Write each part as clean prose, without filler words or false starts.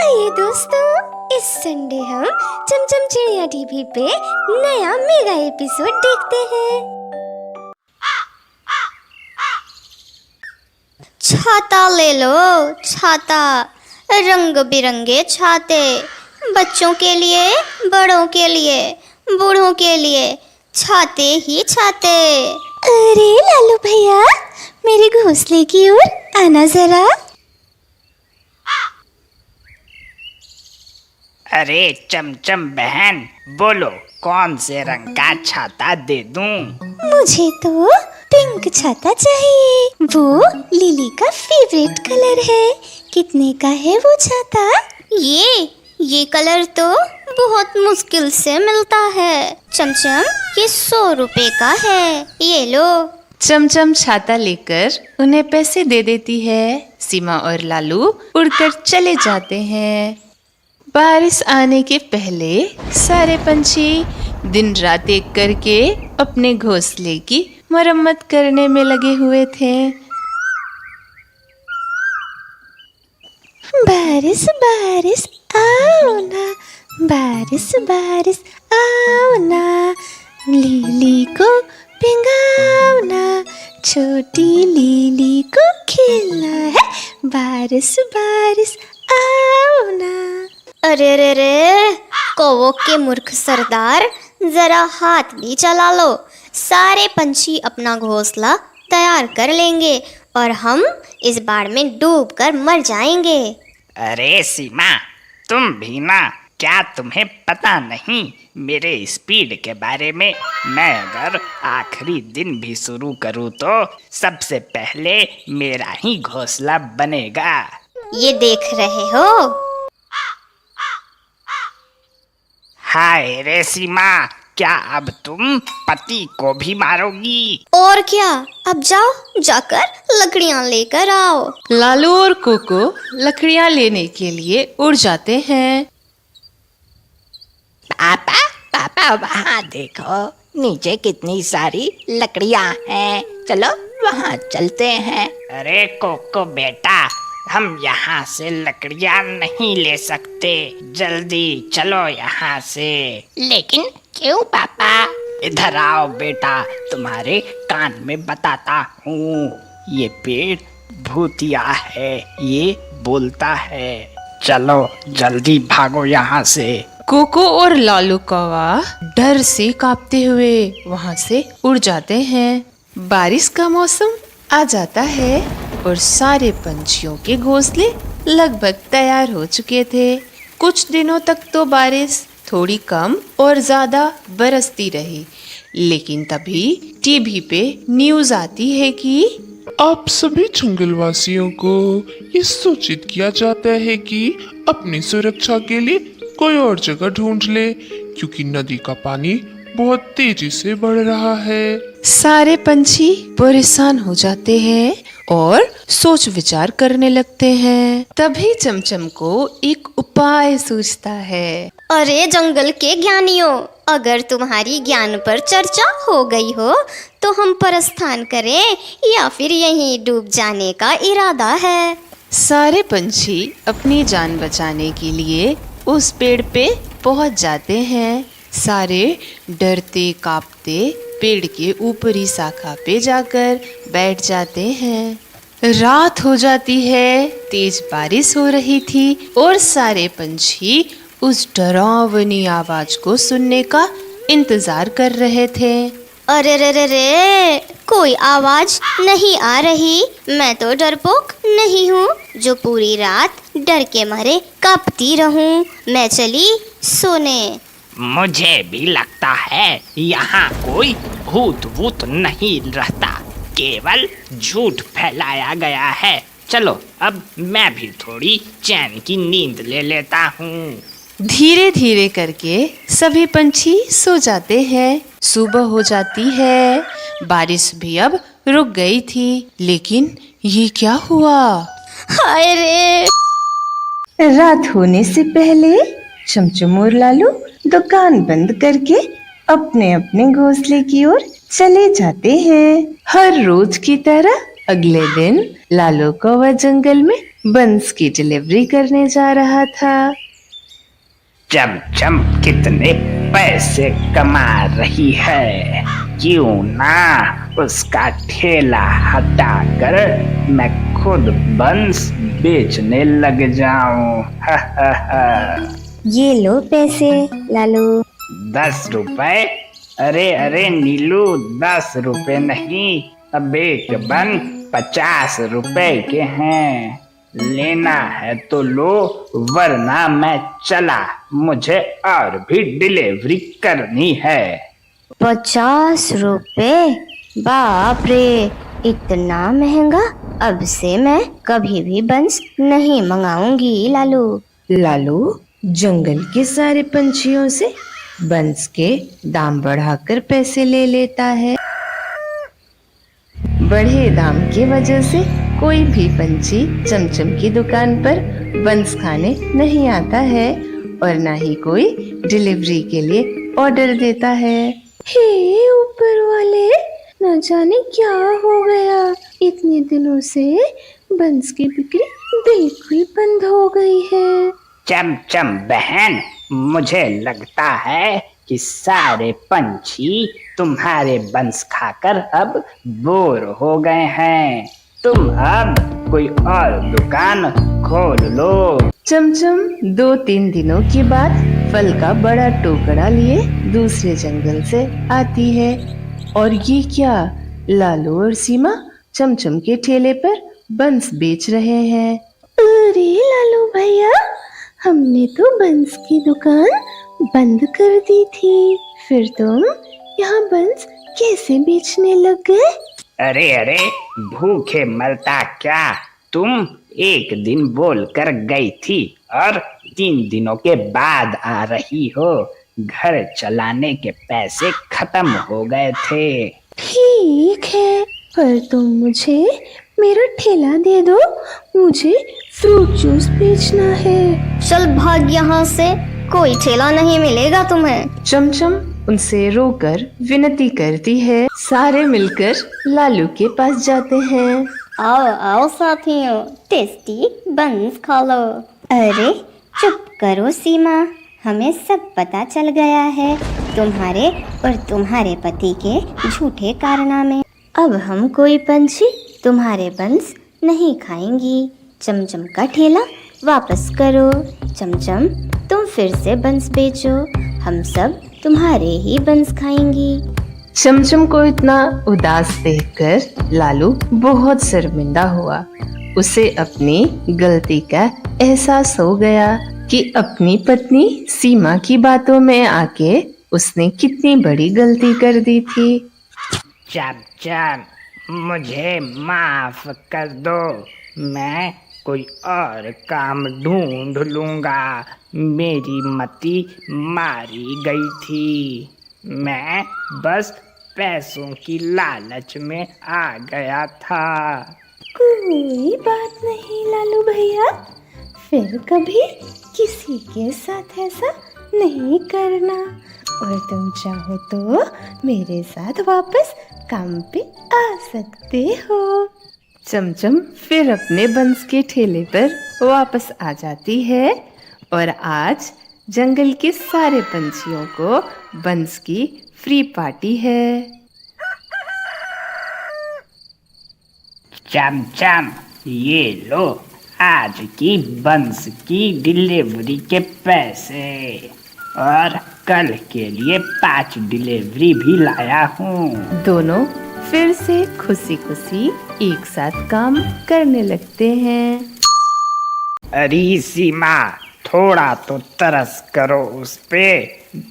आइए दोस्तों, इस संडे हम चमचम चिड़िया टीवी पे नया मेगा एपिसोड देखते हैं। छाता ले लो, छाता, रंग बिरंगे छाते, बच्चों के लिए, बड़ों के लिए, बूढ़ों के लिए, छाते ही छाते। अरे लालू भैया, मेरे घोंसले की ओर आना जरा। अरे चमचम बहन, बोलो कौन से रंग का छाता दे दूं? मुझे तो पिंक छाता चाहिए, वो लिली का फेवरेट कलर है। कितने का है वो छाता? ये कलर तो बहुत मुश्किल से मिलता है चमचम, ये 100 रुपए का है, ये लो। चमचम छाता लेकर उन्हें पैसे दे देती है। सीमा और लालू उड़कर चले जाते हैं। बारिश आने के पहले सारे पंछी दिन रात एक करके अपने घोंसले की मरम्मत करने में लगे हुए थे। बारिश बारिश आओ ना, बारिश बारिश आओ ना, लिली को भिगाओ ना, छोटी लिली को खेलना है, बारिश बारिश आओ ना। अरे रे रे, कौवों के मूर्ख सरदार, जरा हाथ भी चला लो। सारे पंछी अपना घोंसला तैयार कर लेंगे और हम इस बाढ़ में डूबकर मर जाएंगे। अरे सीमा, तुम भी ना, क्या तुम्हें पता नहीं मेरे स्पीड के बारे में? मैं अगर आखिरी दिन भी शुरू करूँ तो सबसे पहले मेरा ही घोंसला बनेगा। ये देख रहे हो? हाय रे सीमा, क्या अब तुम पति को भी मारोगी? और क्या, अब जाओ, जाकर लकड़ियां लेकर आओ। लालू और कोको लकड़ियां लेने के लिए उड़ जाते हैं। पापा पापा, वहाँ देखो, नीचे कितनी सारी लकड़ियाँ हैं, चलो वहाँ चलते हैं। अरे कोको बेटा, हम यहाँ से लकड़ियाँ नहीं ले सकते, जल्दी चलो यहाँ से। लेकिन क्यों पापा? इधर आओ बेटा, तुम्हारे कान में बताता हूँ। ये पेड़ भूतिया है, ये बोलता है। चलो जल्दी भागो यहाँ से। कोको और लालू कौवा डर से कांपते हुए वहाँ से उड़ जाते हैं। बारिश का मौसम आ जाता है और सारे पंछियों के घोंसले लगभग तैयार हो चुके थे। कुछ दिनों तक तो बारिश थोड़ी कम और ज्यादा बरसती रही, लेकिन तभी टीवी पे न्यूज़ आती है कि आप सभी जंगलवासियों को ये सूचित किया जाता है कि अपनी सुरक्षा के लिए कोई और जगह ढूंढ ले, क्योंकि नदी का पानी बहुत तेजी से बढ़ रहा है। सारे पंछी परेशान हो जाते हैं और सोच विचार करने लगते हैं। तभी चमचम को एक उपाय सूझता है। अरे जंगल के ज्ञानियों, अगर तुम्हारी ज्ञान पर चर्चा हो गई हो तो हम प्रस्थान करें या फिर यहीं डूब जाने का इरादा है। सारे पंछी अपनी जान बचाने के लिए उस पेड़ पे पहुंच जाते हैं। सारे डरते कांपते पेड़ के ऊपरी शाखा पे जाकर बैठ जाते हैं। रात हो जाती है, तेज बारिश हो रही थी और सारे पंछी उस डरावनी आवाज को सुनने का इंतजार कर रहे थे। अरे रे रे रे, कोई आवाज नहीं आ रही। मैं तो डरपोक नहीं हूँ जो पूरी रात डर के मारे कांपती रहूं। मैं चली सोने। मुझे भी लगता है यहाँ कोई भूत वूत नहीं रहता, केवल झूठ फैलाया गया है। चलो अब मैं भी थोड़ी चैन की नींद ले लेता हूँ। धीरे धीरे करके सभी पंछी सो जाते हैं। सुबह हो जाती है। बारिश भी अब रुक गई थी, लेकिन ये क्या हुआ? हाय रे! रात होने से पहले चमचम और लालू दुकान बंद करके अपने अपने घोंसले की ओर चले जाते हैं। हर रोज की तरह अगले दिन लालू कौवा जंगल में बंस की डिलीवरी करने जा रहा था। चमचम कितने पैसे कमा रही है, क्यों ना उसका ठेला हटाकर मैं खुद बंस बेचने लग जाऊं। ये लो पैसे लालू। 10 रुपए? अरे अरे नीलू, 10 रुपए नहीं, अब एक बन 50 रुपए के हैं। लेना है तो लो, वरना मैं चला, मुझे और भी डिलीवरी करनी है। 50 रुपए? बाप रे, इतना महंगा? अब से मैं कभी भी बंस नहीं मंगाऊंगी लालू। लालू जंगल के सारे पंछियों से बंस के दाम बढ़ाकर पैसे ले लेता है। बढ़े दाम की वजह से कोई भी पंछी चमचम की दुकान पर बंस खाने नहीं आता है और ना ही कोई डिलीवरी के लिए ऑर्डर देता है। हे ऊपर वाले, न जाने क्या हो गया, इतने दिनों से बंस की बिक्री बिल्कुल बंद हो गई है। चमचम बहन, मुझे लगता है कि सारे पंछी तुम्हारे बंस खाकर अब बोर हो गए हैं। तुम अब कोई और दुकान खोल लो। चमचम 2-3 दिनों के बाद फल का बड़ा टोकरा लिए दूसरे जंगल से आती है। और ये क्या, लालू और सीमा चमचम के ठेले पर बंस बेच रहे हैं। अरे लालू भैया, हमने तो बंस की दुकान बंद कर दी थी, फिर तुम यहाँ बंस कैसे बेचने लग गए? अरे अरे, भूखे मरता क्या, तुम एक दिन बोल कर गई थी और 3 दिनों के बाद आ रही हो। घर चलाने के पैसे खत्म हो गए थे। ठीक है, पर तुम मुझे मेरा ठेला दे दो, मुझे फ्रूट जूस बेचना है। चल भाग यहाँ से, कोई ठेला नहीं मिलेगा तुम्हें। चमचम उनसे रोकर विनती करती है। सारे मिलकर लालू के पास जाते हैं। आओ आओ साथियों, टेस्टी बंस खा लो। अरे चुप करो सीमा, हमें सब पता चल गया है तुम्हारे और तुम्हारे पति के झूठे कारनामे। अब हम कोई पंछी तुम्हारे बंस नहीं खाएंगी। चमचम का ठेला वापस करो। चमचम, तुम फिर से बंस बेचो, हम सब तुम्हारे ही बंस खाएंगी। चमचम को इतना उदास देखकर लालू बहुत शर्मिंदा हुआ। उसे अपनी गलती का एहसास हो गया कि अपनी पत्नी सीमा की बातों में आके उसने कितनी बड़ी गलती कर दी थी। चमचम, मुझे माफ कर दो, मैं कोई और काम ढूंढ लूंगा। मेरी मति मारी गई थी, मैं बस पैसों की लालच में आ गया था। कोई बात नहीं लालू भैया, फिर कभी किसी के साथ ऐसा नहीं करना, और तुम चाहो तो मेरे साथ वापस काम पे आ सकते हो। चमचम फिर अपने बंस के ठेले पर वापस आ जाती है और आज जंगल के सारे पंछियों को बंस की फ्री पार्टी है। चमचम, ये लो आज की बंस की डिलीवरी के पैसे, और कल के लिए 5 डिलीवरी भी लाया हूँ। दोनों फिर से खुशी खुशी एक साथ काम करने लगते हैं। अरे सीमा, थोड़ा तो तरस करो उस पे,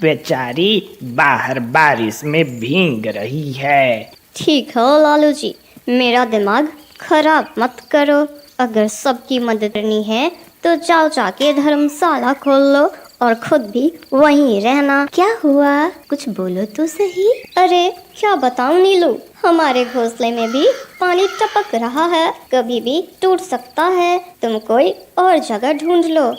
बेचारी बाहर बारिश में भीग रही है। ठीक है लालू जी, मेरा दिमाग खराब मत करो। अगर सबकी मदद करनी है तो जाओ जाके धर्मशाला खोल लो और खुद भी वहीं रहना। क्या हुआ, कुछ बोलो तो सही। अरे क्या बताऊं नीलू, हमारे घोंसले में भी पानी टपक रहा है, कभी भी टूट सकता है। तुम कोई और जगह ढूंढ लो।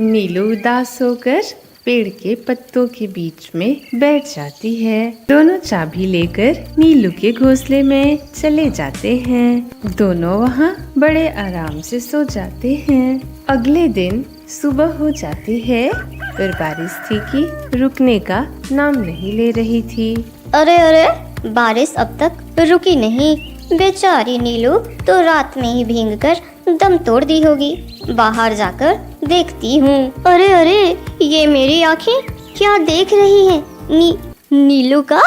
नीलू उदास होकर पेड़ के पत्तों के बीच में बैठ जाती है। दोनों चाबी लेकर नीलू के घोंसले में चले जाते हैं। दोनों वहाँ बड़े आराम से सो जाते हैं। अगले दिन सुबह हो जाती है, पर बारिश थी कि रुकने का नाम नहीं ले रही थी। अरे अरे, बारिश अब तक रुकी नहीं। बेचारी नीलू तो रात में ही भीगकर दम तोड़ दी होगी। बाहर जाकर देखती हूँ। अरे अरे, ये मेरी आंखें क्या देख रही हैं? नीलू का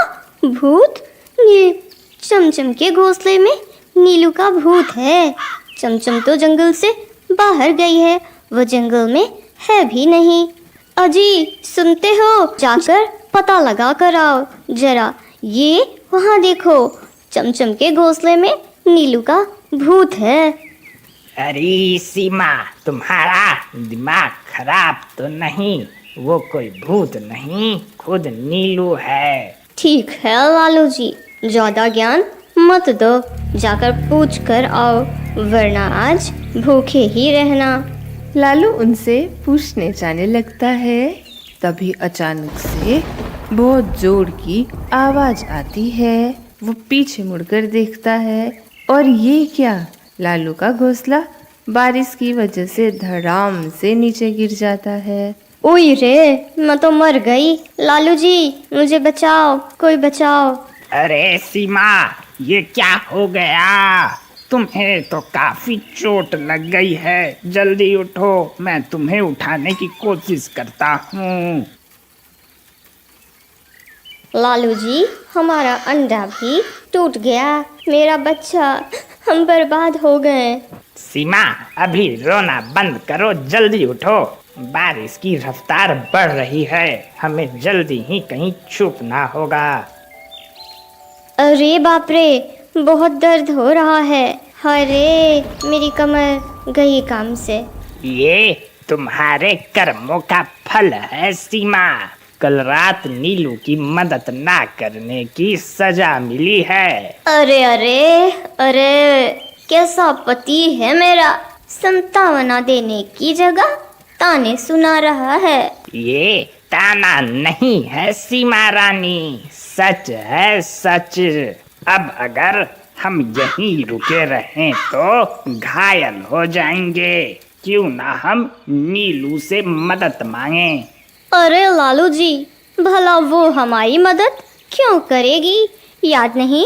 भूत? ये चमचम के घोंसले में नीलू का भूत है। चमचम तो जंगल से बाहर गई है, वो जंगल में है भी नहीं। अजी, सुनते हो? जाकर पता लगा कर आओ जरा। ये वहाँ देखो, चमचम के घोंसले में नीलू का भूत है। अरे सीमा, तुम्हारा दिमाग खराब तो नहीं? वो कोई भूत नहीं, खुद नीलू है। ठीक है लालू जी, ज्यादा ज्ञान मत दो। जाकर पूछ कर आओ, वरना आज भूखे ही रहना। लालू उनसे पूछने जाने लगता है। तभी अचानक से बहुत जोर की आवाज आती है। वो पीछे मुड़कर देखता है और ये क्या, लालू का घोंसला बारिश की वजह से धड़ाम से नीचे गिर जाता है। ओए रे, मैं तो मर गई। लालू जी, मुझे बचाओ, कोई बचाओ। अरे सीमा, ये क्या हो गया? तुम्हें तो काफी चोट लग गई है। जल्दी उठो, मैं तुम्हें उठाने की कोशिश करता हूँ। लालू जी, हमारा अंडा भी टूट गया। मेरा बच्चा, हम बर्बाद हो गए। सीमा, अभी रोना बंद करो, जल्दी उठो। बारिश की रफ्तार बढ़ रही है, हमें जल्दी ही कहीं छुपना होगा। अरे बाप रे, बहुत दर्द हो रहा है। अरे, मेरी कमर गई काम से। ये तुम्हारे कर्मों का फल है सीमा। कल रात नीलू की मदद ना करने की सजा मिली है। अरे अरे अरे, कैसा पति है मेरा, संतावना देने की जगह ताने सुना रहा है। ये ताना नहीं है सीमा रानी, सच है सच। अब अगर हम यहीं रुके रहें तो घायल हो जाएंगे। क्यों ना हम नीलू से मदद मांगे। अरे लालू जी, भला वो हमारी मदद क्यों करेगी? याद नहीं,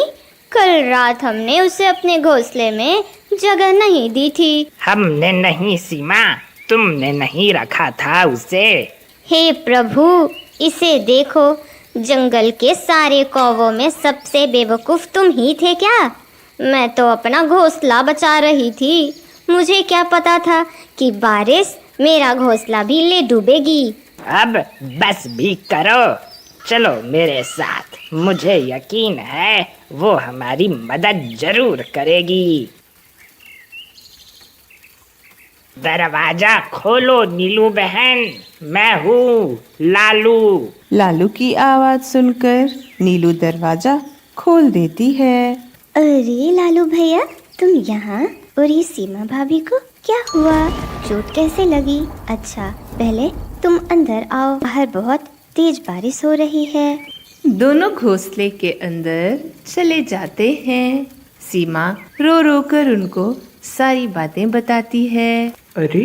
कल रात हमने उसे अपने घोंसले में जगह नहीं दी थी। हमने नहीं सीमा, तुमने नहीं रखा था उसे। हे प्रभु, इसे देखो, जंगल के सारे कौवों में सबसे बेवकूफ तुम ही थे क्या? मैं तो अपना घोंसला बचा रही थी। मुझे क्या पता था कि बारिश मेरा घोंसला भी ले डूबेगी। अब बस भी करो, चलो मेरे साथ। मुझे यकीन है वो हमारी मदद जरूर करेगी। दरवाजा खोलो नीलू बहन, मैं हूँ लालू। लालू की आवाज सुनकर नीलू दरवाजा खोल देती है। अरे लालू भैया, तुम यहाँ? और ये सीमा भाभी को क्या हुआ? चोट कैसे लगी? अच्छा, पहले तुम अंदर आओ, बाहर बहुत तेज बारिश हो रही है। दोनों घोंसले के अंदर चले जाते हैं। सीमा रो रो कर उनको सारी बातें बताती है। अरे,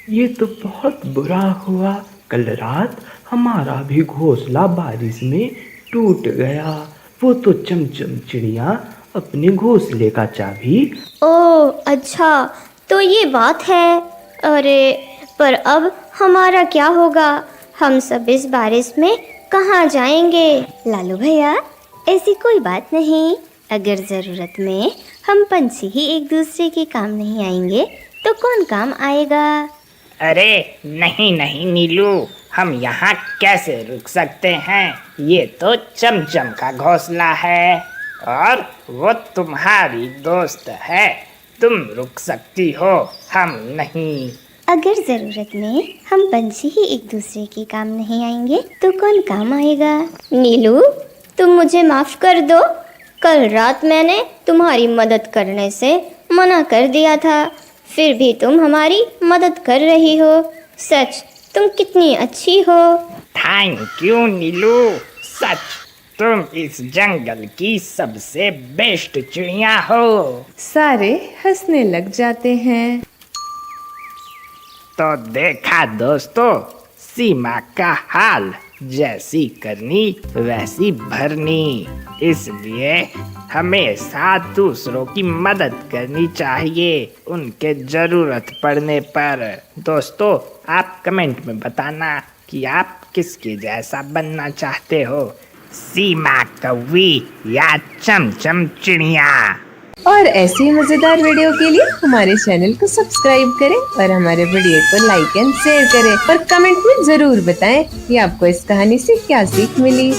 ये तो बहुत बुरा हुआ। कल रात हमारा भी घोंसला बारिश में टूट गया। वो तो चमचम चिड़िया अपने घोंसले का चाबी। ओह अच्छा, तो ये बात है। अरे, पर अब हमारा क्या होगा? हम सब इस बारिश में कहाँ जाएंगे? लालू भैया, ऐसी कोई बात नहीं। अगर ज़रूरत में हम पंछी ही एक दूसरे के काम नहीं आएंगे तो कौन काम आएगा? अरे नहीं नहीं नीलू, हम यहाँ कैसे रुक सकते हैं? ये तो चमचम का घोंसला है और वो तुम्हारी दोस्त है। तुम रुक सकती हो, हम नहीं। अगर ज़रूरत में हम पंछी ही एक दूसरे के काम नहीं आएंगे तो कौन काम आएगा? नीलू, तुम मुझे माफ़ कर दो। कल रात मैंने तुम्हारी मदद करने से मना कर दिया था, फिर भी तुम हमारी मदद कर रही हो। सच, तुम कितनी अच्छी हो। थैंक यू नीलू, सच तुम इस जंगल की सबसे बेस्ट चिड़िया हो। सारे हंसने लग जाते हैं। तो देखा दोस्तों, सीमा का हाल, जैसी करनी वैसी भरनी। इसलिए हमेशा दूसरों की मदद करनी चाहिए उनके जरूरत पड़ने पर। दोस्तों, आप कमेंट में बताना कि आप किसके जैसा बनना चाहते हो, सीमा कौवी या चमचम चिड़िया। और ऐसी मजेदार वीडियो के लिए हमारे चैनल को सब्सक्राइब करें और हमारे वीडियो को लाइक एंड शेयर करें और कमेंट में जरूर बताएं कि आपको इस कहानी से क्या सीख मिली।